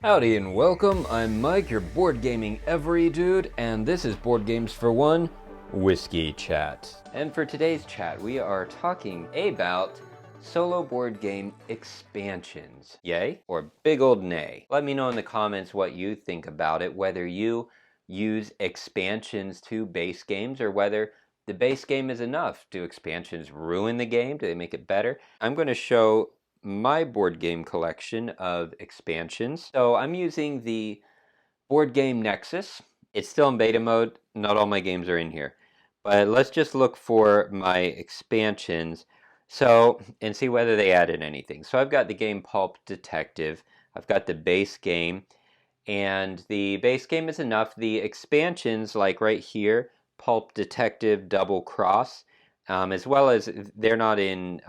Howdy and welcome, I'm Mike, your board gaming every dude, and this is Board Games for One Whiskey Chat. And for today's chat, we are talking about solo board game expansions. Yay or big old nay? Let me know in the comments what you think about it, whether you use expansions to base games or whether the base game is enough. Do expansions ruin the game? Do they make it better? I'm going to show my board game collection of expansions. So I'm using the board game Nexus. It's still in beta mode. Not all my games are in here. But let's just look for my expansions and see whether they added anything. So I've got the game Pulp Detective. I've got the base game. And the base game is enough. The expansions, like right here, Pulp Detective Double Cross, as well as they're not in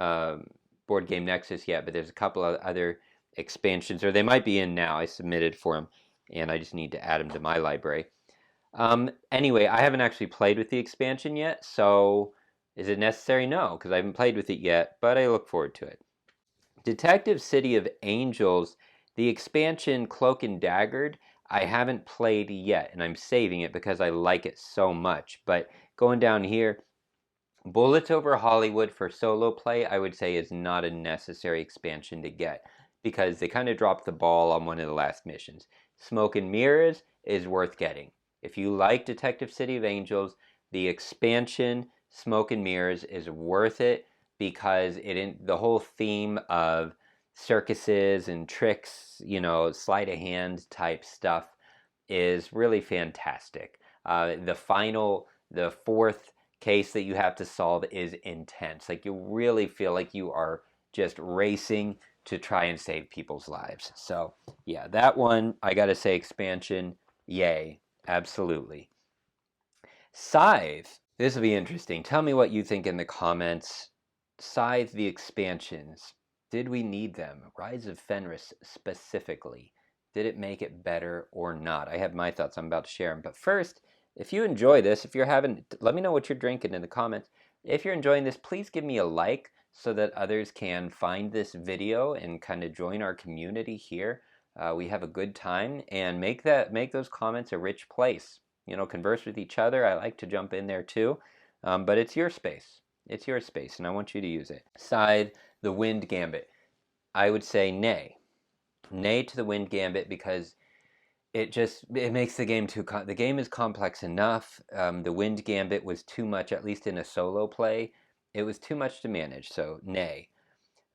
Board Game Nexus yet, but there's a couple of other expansions, or they might be in now. I submitted for them, and I just need to add them to my library. Anyway, I haven't actually played with the expansion yet, so is it necessary? No, because I haven't played with it yet, but I look forward to it. Detective City of Angels, the expansion Cloak and Daggered, I haven't played yet, and I'm saving it because I like it so much. But going down here, Bullets Over Hollywood for solo play, I would say is not a necessary expansion to get because they kind of dropped the ball on one of the last missions. Smoke and Mirrors is worth getting. If you like Detective City of Angels, the expansion Smoke and Mirrors is worth it because the whole theme of circuses and tricks, sleight of hand type stuff is really fantastic. The fourth case that you have to solve is intense. Like you really feel like you are just racing to try and save people's lives. So yeah, that one, I gotta say expansion, yay, absolutely. Scythe, this will be interesting. Tell me what you think in the comments. Scythe the expansions, did we need them? Rise of Fenris specifically. Did it make it better or not? I have my thoughts. I'm about to share them. But first, if you enjoy this, let me know what you're drinking in the comments. If you're enjoying this, please give me a like so that others can find this video and kind of join our community here. We have a good time and make those comments a rich place. Converse with each other. I like to jump in there too, but it's your space. It's your space, and I want you to use it. Scythe, the Wind Gambit. I would say nay. Nay to the Wind Gambit because it makes the game the game is complex enough. The Wind Gambit was too much, at least in a solo play. It was too much to manage, so nay.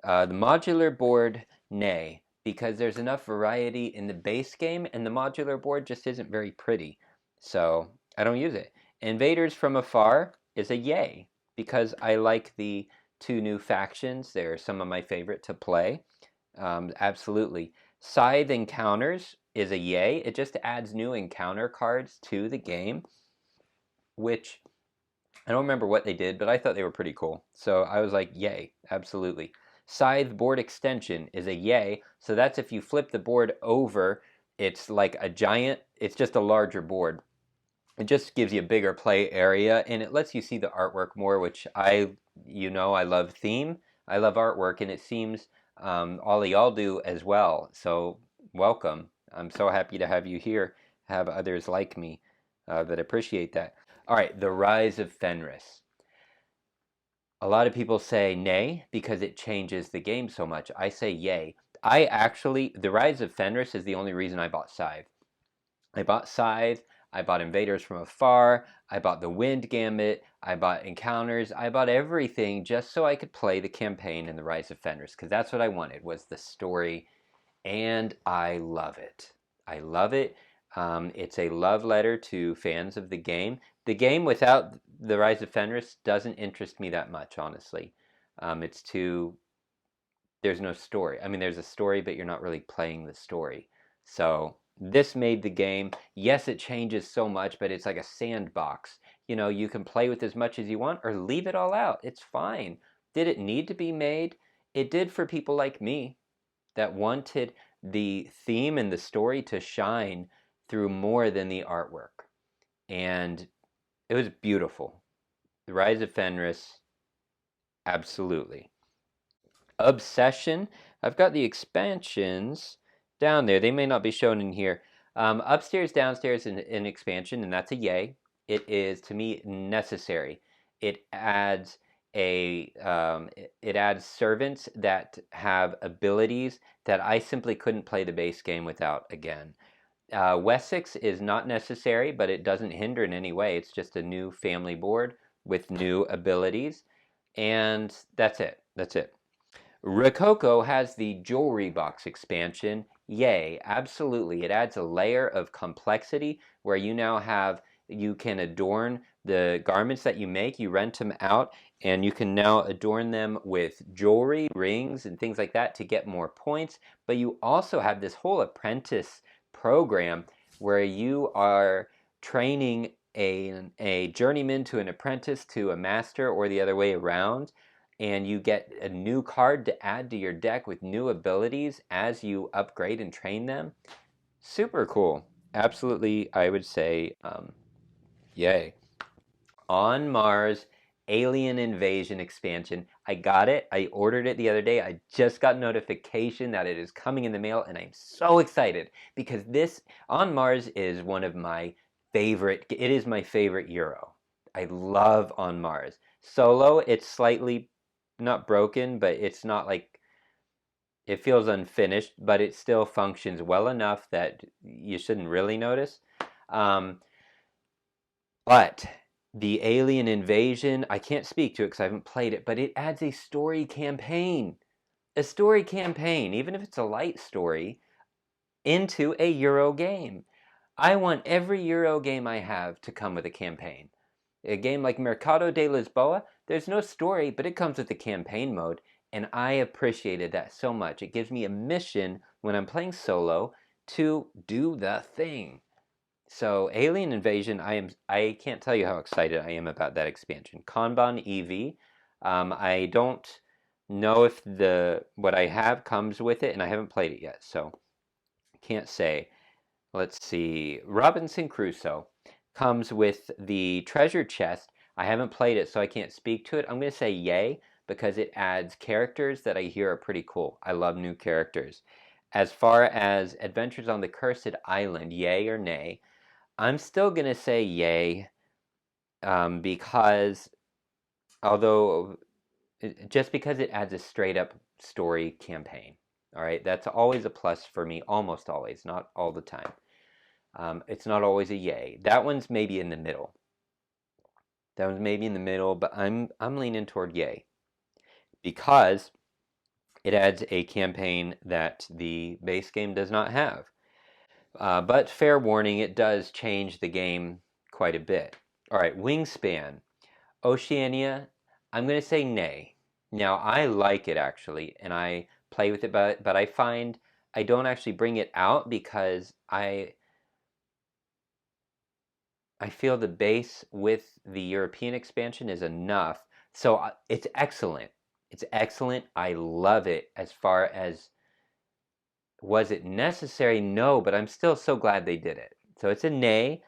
The modular board, nay, because there's enough variety in the base game, and the modular board just isn't very pretty, so I don't use it. Invaders from Afar is a yay, because I like the two new factions. They're some of my favorite to play. Absolutely. Scythe Encounters is a yay. It just adds new encounter cards to the game, which I don't remember what they did, but I thought they were pretty cool. So I was like, yay, absolutely. Scythe Board Extension is a yay. So that's if you flip the board over, it's like it's just a larger board. It just gives you a bigger play area, and it lets you see the artwork more, which I love theme. I love artwork, and it seems all of y'all do as well. So welcome. I'm so happy to have you here, have others like me that appreciate that. All right, the Rise of Fenris. A lot of people say nay because it changes the game so much. I say yay. The Rise of Fenris is the only reason I bought Scythe. I bought Scythe, I bought Invaders from Afar, I bought the Wind Gambit, I bought Encounters, I bought everything just so I could play the campaign in the Rise of Fenris, because that's what I wanted, was the story, and I love it. I love it. It's a love letter to fans of the game. The game without the Rise of Fenris doesn't interest me that much, honestly. There's no story. I mean, there's a story, but you're not really playing the story. So this made the game, yes, it changes so much, but it's like a sandbox. You can play with as much as you want or leave it all out. It's fine. Did it need to be made? It did for people like me that wanted the theme and the story to shine through more than the artwork. And it was beautiful. The Rise of Fenris, absolutely. Obsession, I've got the expansions, Down there. They may not be shown in here. Upstairs, downstairs, in expansion, and that's a yay. It is, to me, necessary. It adds it adds servants that have abilities that I simply couldn't play the base game without again. Wessex is not necessary, but it doesn't hinder in any way. It's just a new family board with new abilities, and that's it. That's it. Rococo has the jewelry box expansion. Yay, absolutely. It adds a layer of complexity where you can adorn the garments that you make. You rent them out and you can now adorn them with jewelry, rings, and things like that to get more points. But you also have this whole apprentice program where you are training a journeyman to an apprentice to a master or the other way around, and you get a new card to add to your deck with new abilities as you upgrade and train them. Super cool. Absolutely, I would say, yay. On Mars, Alien Invasion expansion. I got it. I ordered it the other day. I just got notification that it is coming in the mail, and I'm so excited because this On Mars is one of my favorite. It is my favorite Euro. I love On Mars. Solo, it's slightly not broken, but it's not like it feels unfinished, but it still functions well enough that you shouldn't really notice. But the Alien Invasion, I can't speak to it because I haven't played it, but it adds a story campaign. A story campaign, even if it's a light story, into a Euro game. I want every Euro game I have to come with a campaign. A game like Mercado de Lisboa, there's no story, but it comes with a campaign mode, and I appreciated that so much. It gives me a mission when I'm playing solo to do the thing. So Alien Invasion, I can't tell you how excited I am about that expansion. Kanban EV, I don't know if what I have comes with it, and I haven't played it yet, so can't say. Let's see. Robinson Crusoe comes with the treasure chest. I haven't played it, so I can't speak to it. I'm going to say yay because it adds characters that I hear are pretty cool. I love new characters. As far as Adventures on the Cursed Island, yay or nay? I'm still going to say yay because although just because it adds a straight up story campaign. All right, that's always a plus for me, almost always, not all the time. It's not always a yay. That one's maybe in the middle. That one's maybe in the middle, but I'm leaning toward yay because it adds a campaign that the base game does not have. But fair warning, it does change the game quite a bit. All right, Wingspan. Oceania, I'm going to say nay. Now, I like it actually, and I play with it, but I find I don't actually bring it out because I feel the base with the European expansion is enough. So it's excellent. It's excellent. I love it. As far as was it necessary? No, but I'm still so glad they did it. So it's a nay,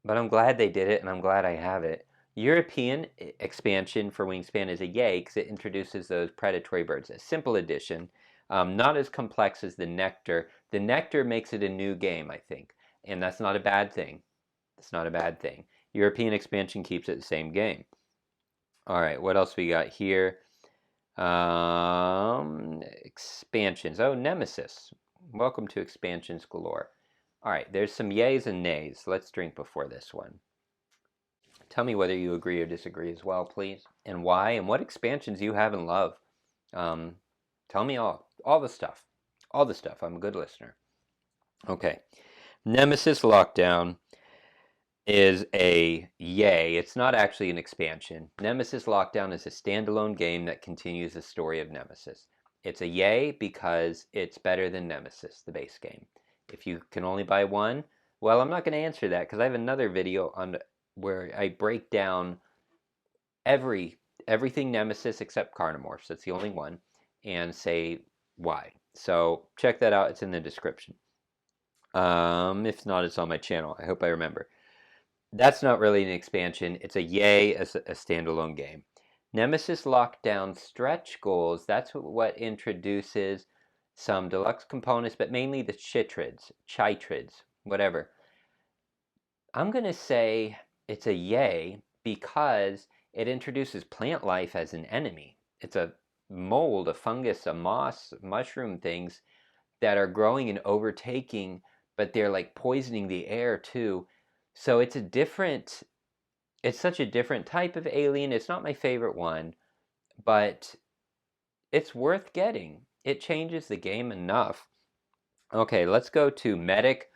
but I'm glad they did it, and I'm glad I have it. European expansion for Wingspan is a yay because it introduces those predatory birds. A simple addition, not as complex as the Nectar. The Nectar makes it a new game, I think, and that's not a bad thing. It's not a bad thing. European expansion keeps it the same game. All right, what else we got here? Expansions. Oh, Nemesis. Welcome to Expansions Galore. All right, there's some yays and nays. Let's drink before this one. Tell me whether you agree or disagree as well, please, and why, and what expansions you have and love. Tell me all the stuff. All the stuff. I'm a good listener. Okay. Nemesis Lockdown is a yay. It's not actually an expansion. Nemesis Lockdown is a standalone game that continues the story of Nemesis. It's a yay because it's better than Nemesis, the base game. If you can only buy one, well, I'm not going to answer that because I have another video on where I break down everything Nemesis except Carnivores. That's the only one, and say why. So check that out. It's in the description. If not, it's on my channel. I hope I remember. That's not really an expansion. It's a yay as a standalone game. Nemesis Lockdown stretch goals. That's what introduces some deluxe components, but mainly the chitrids, whatever. I'm going to say it's a yay because it introduces plant life as an enemy. It's a mold, a fungus, a moss, mushroom things that are growing and overtaking, but they're like poisoning the air too. So it's such a different type of alien. It's not my favorite one, but it's worth getting. It changes the game enough. Okay, let's go to medic.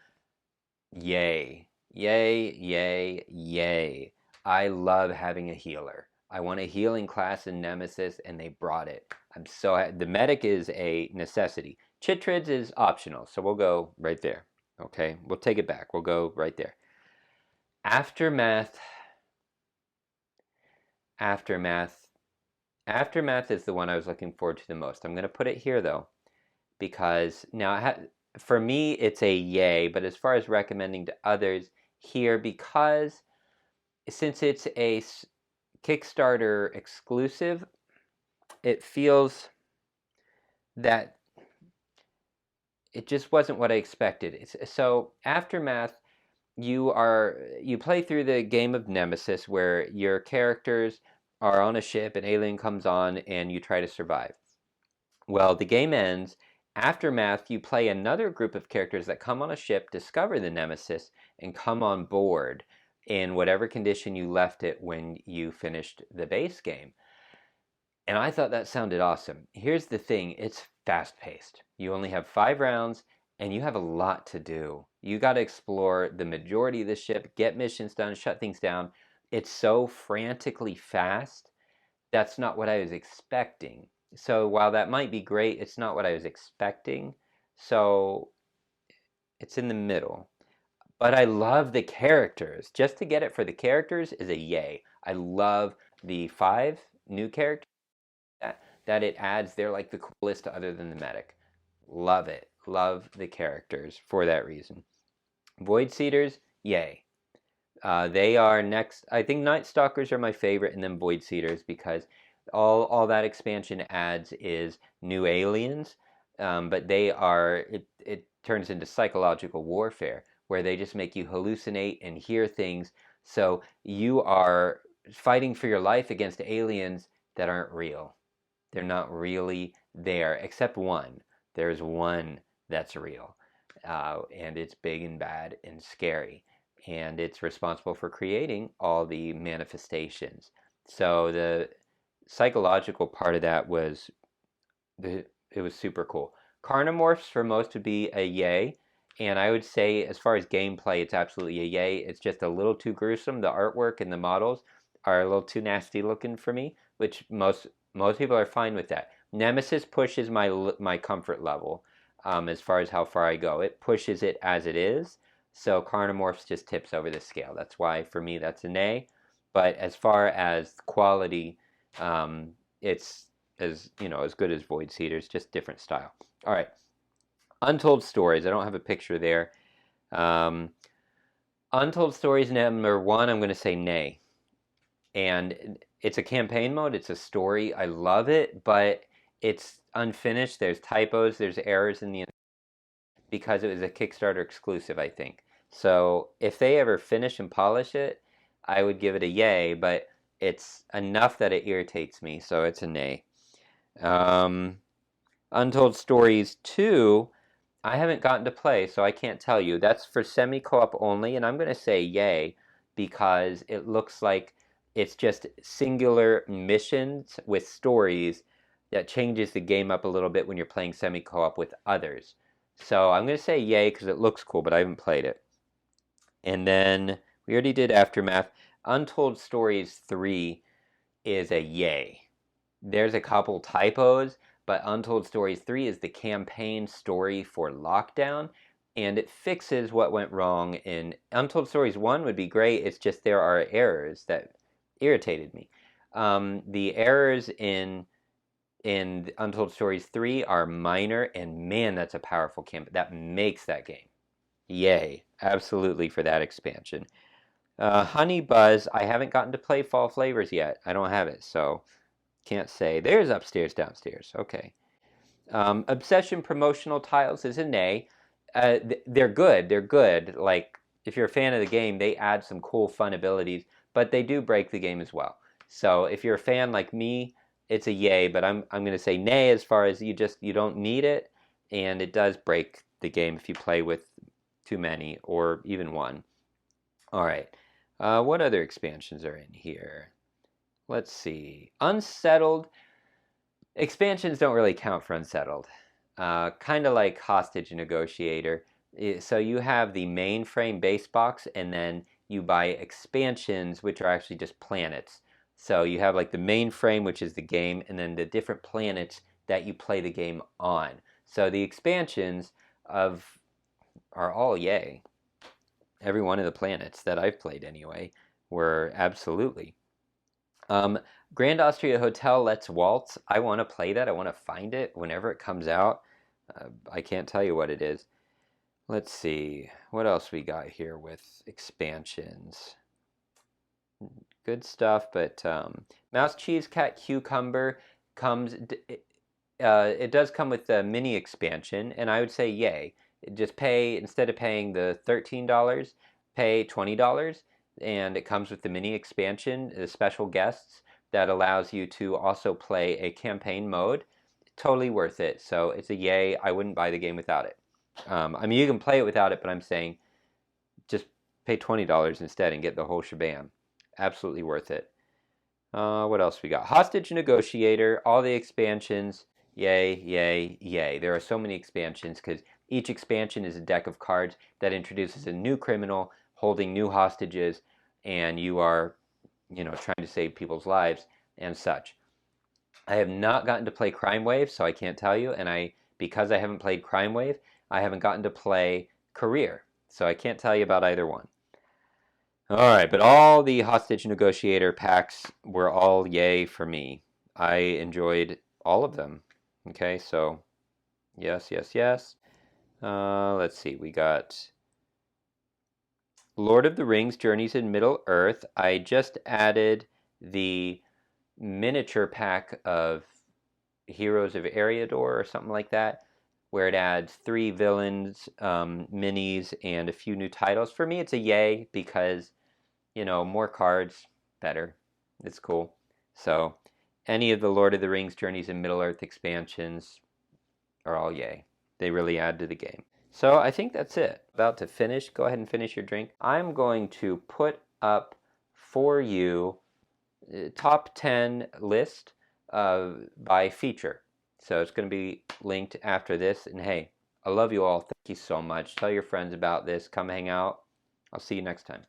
Yay. Yay, yay, yay. I love having a healer. I want a healing class in Nemesis, and they brought it. The medic is a necessity. Chitrids is optional, so we'll go right there. Okay, we'll take it back. We'll go right there. Aftermath. Aftermath. Aftermath is the one I was looking forward to the most. I'm going to put it here, though, because now for me, it's a yay, but as far as recommending to others, here, because since it's a Kickstarter exclusive, it feels that it just wasn't what I expected. So Aftermath, you play through the game of Nemesis where your characters are on a ship, an alien comes on, and you try to survive. Well, the game ends. Aftermath, you play another group of characters that come on a ship, discover the Nemesis, and come on board in whatever condition you left it when you finished the base game. And I thought that sounded awesome. Here's the thing, it's fast-paced. You only have 5 rounds, and you have a lot to do. You got to explore the majority of the ship, get missions done, shut things down. It's so frantically fast. That's not what I was expecting. So while that might be great, it's not what I was expecting. So it's in the middle. But I love the characters. Just to get it for the characters is a yay. I love the 5 new characters that it adds. They're like the coolest other than the medic. Love it. Love the characters for that reason. Void Seeders, yay. They are next. I think Night Stalkers are my favorite, and then Void Seeders, because all that expansion adds is new aliens, but it turns into psychological warfare where they just make you hallucinate and hear things. So you are fighting for your life against aliens that aren't real. They're not really there, except one. There's one that's real, and it's big and bad and scary, and it's responsible for creating all the manifestations. So the psychological part of that it was super cool. Carnomorphs for most would be a yay, and I would say as far as gameplay, it's absolutely a yay. It's just a little too gruesome. The artwork and the models are a little too nasty looking for me, which most people are fine with that. Nemesis pushes my comfort level as far as how far I go. It pushes it as it is. So Carnomorphs just tips over the scale. That's why for me that's an A. But as far as quality, it's as good as Void Seeders, just different style. All right, Untold Stories. I don't have a picture there. Untold Stories number 1. I'm going to say nay. And it's a campaign mode. It's a story. I love it, but it's unfinished. There's typos. There's errors in the because it was a Kickstarter exclusive, I think. So if they ever finish and polish it, I would give it a yay, but it's enough that it irritates me, so it's a nay. Untold Stories 2, I haven't gotten to play, so I can't tell you. That's for semi-co-op only, and I'm going to say yay, because it looks like it's just singular missions with stories that changes the game up a little bit when you're playing semi-co-op with others. So I'm going to say yay because it looks cool, but I haven't played it. And then we already did Aftermath. Untold Stories 3 is a yay. There's a couple typos, but Untold Stories 3 is the campaign story for Lockdown, and it fixes what went wrong in Untold Stories 1 would be great. It's just there are errors that irritated me. The errors in Untold Stories 3 are minor, and man, that's a powerful campaign. That makes that game. Yay, absolutely for that expansion. Honey Buzz, I haven't gotten to play Fall Flavors yet. I don't have it, so can't say. There's upstairs, downstairs. Okay. Obsession promotional tiles is a nay. They're good. They're good. Like, if you're a fan of the game, they add some cool, fun abilities, but they do break the game as well. So if you're a fan like me, it's a yay. But I'm going to say nay as far as you don't need it, and it does break the game if you play with too many or even one. All right. What other expansions are in here? Let's see. Unsettled. Expansions don't really count for unsettled. Kind of like Hostage Negotiator. So you have the mainframe base box, and then you buy expansions, which are actually just planets. So you have like the mainframe, which is the game, and then the different planets that you play the game on. So the expansions of are all yay. Every one of the planets that I've played anyway were absolutely. Grand Austria Hotel Let's Waltz. I want to play that. I want to find it whenever it comes out. I can't tell you what it is. Let's see. What else we got here with expansions? Good stuff, but Mouse, Cheese, Cat, Cucumber comes... it does come with the mini expansion, and I would say yay. Just pay, instead of paying the $13, pay $20, and it comes with the mini expansion, the special guests, that allows you to also play a campaign mode. Totally worth it. So it's a yay. I wouldn't buy the game without it. I mean, you can play it without it, but I'm saying just pay $20 instead and get the whole shebang. Absolutely worth it. What else we got? Hostage Negotiator, all the expansions. Yay, yay, yay. There are so many expansions because each expansion is a deck of cards that introduces a new criminal holding new hostages, and you are, trying to save people's lives and such. I have not gotten to play Crime Wave, so I can't tell you, and because I haven't played Crime Wave, I haven't gotten to play Career, so I can't tell you about either one. All right, but all the Hostage Negotiator packs were all yay for me. I enjoyed all of them. Okay, so yes, yes, yes. Let's see, we got Lord of the Rings, Journeys in Middle-earth. I just added the miniature pack of Heroes of Eriador or something like that, where it adds 3 villains, minis, and a few new titles. For me, it's a yay because, more cards, better. It's cool. So any of the Lord of the Rings, Journeys in Middle-earth expansions are all yay. They really add to the game. So I think that's it. About to finish. Go ahead and finish your drink. I'm going to put up for you top 10 list by feature. So it's going to be linked after this. And hey, I love you all. Thank you so much. Tell your friends about this. Come hang out. I'll see you next time.